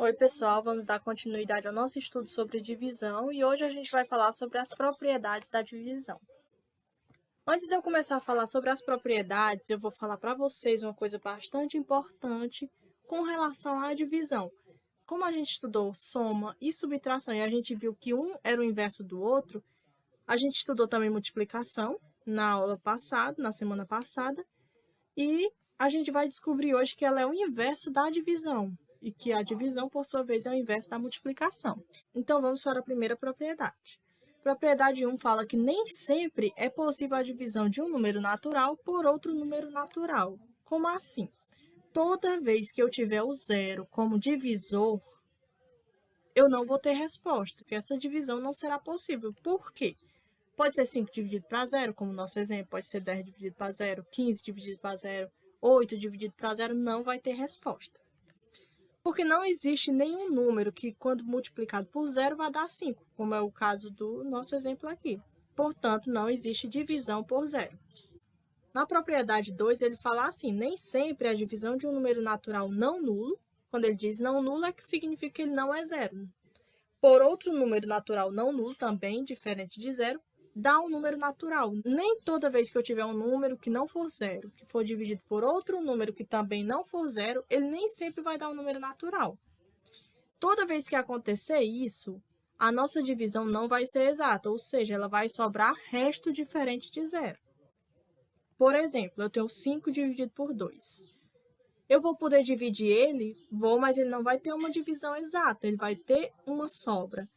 Oi, pessoal, vamos dar continuidade ao nosso estudo sobre divisão e hoje a gente vai falar sobre as propriedades da divisão. Antes de eu começar a falar sobre as propriedades, eu vou falar para vocês uma coisa bastante importante com relação à divisão. Como a gente estudou soma e subtração e a gente viu que um era o inverso do outro, a gente estudou também multiplicação na aula passada, na semana passada, e a gente vai descobrir hoje que ela é o inverso da divisão e que a divisão, por sua vez, é o inverso da multiplicação. Então, vamos para a primeira propriedade. Propriedade 1 fala que nem sempre é possível a divisão de um número natural por outro número natural. Como assim? Toda vez que eu tiver o zero como divisor, eu não vou ter resposta, porque essa divisão não será possível. Por quê? Pode ser 5 dividido para zero, como no nosso exemplo, pode ser 10 dividido para zero, 15 dividido para zero, 8 dividido para zero, não vai ter resposta. Porque não existe nenhum número que, quando multiplicado por zero, vai dar 5, como é o caso do nosso exemplo aqui. Portanto, não existe divisão por zero. Na propriedade 2, ele fala assim, nem sempre a divisão de um número natural não nulo, quando ele diz não nulo, é que significa que ele não é zero. Por outro número natural não nulo, também diferente de zero, dá um número natural. Nem toda vez que eu tiver um número que não for zero, que for dividido por outro número que também não for zero, ele nem sempre vai dar um número natural. Toda vez que acontecer isso, a nossa divisão não vai ser exata, ou seja, ela vai sobrar resto diferente de zero. Por exemplo, eu tenho 5 dividido por 2. Eu vou poder dividir ele, mas ele não vai ter uma divisão exata, ele vai ter uma sobra.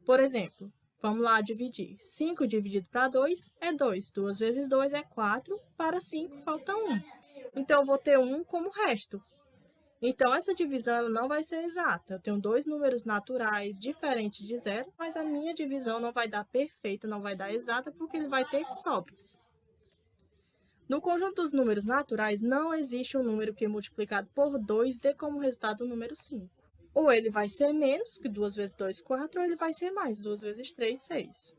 Por exemplo, vamos lá dividir. 5 dividido para 2 é 2. 2 vezes 2 é 4. Para 5 falta 1. Então, eu vou ter 1 como resto. Então, essa divisão ela não vai ser exata. Eu tenho dois números naturais diferentes de zero, mas a minha divisão não vai dar perfeita, não vai dar exata, porque ele vai ter sobras. No conjunto dos números naturais, não existe um número que multiplicado por 2 dê como resultado o número 5. Ou ele vai ser menos, que 2 vezes 2, 4, ou ele vai ser mais, 2 vezes 3, 6.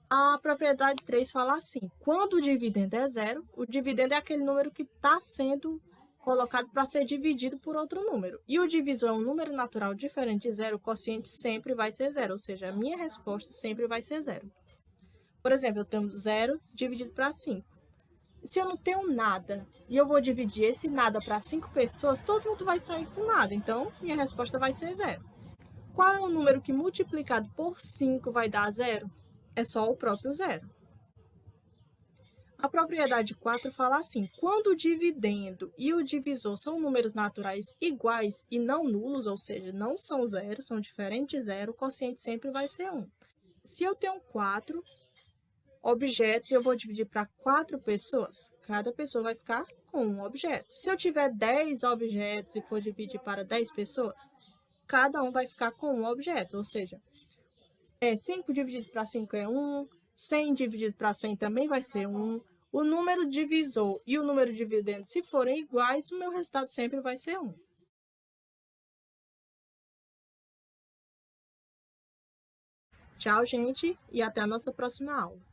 A propriedade 3 fala assim, quando o dividendo é zero, o dividendo é aquele número que está sendo colocado para ser dividido por outro número. E o divisor é um número natural diferente de zero, o quociente sempre vai ser zero, ou seja, a minha resposta sempre vai ser zero. Por exemplo, eu tenho 0 dividido para 5. Se eu não tenho nada e eu vou dividir esse nada para 5 pessoas, todo mundo vai sair com nada. Então, minha resposta vai ser zero. Qual é o número que multiplicado por 5 vai dar zero? É só o próprio zero. A propriedade 4 fala assim, quando o dividendo e o divisor são números naturais iguais e não nulos, ou seja, não são zero, são diferentes de zero, o quociente sempre vai ser 1. Se eu tenho 4 objetos e eu vou dividir para 4 pessoas, cada pessoa vai ficar com um objeto. Se eu tiver 10 objetos e for dividir para 10 pessoas, cada um vai ficar com um objeto, ou seja, 5 dividido para 5 é 1, 100 dividido para 100 também vai ser 1. O número divisor e o número dividendo, se forem iguais, o meu resultado sempre vai ser 1. Tchau, gente, e até a nossa próxima aula.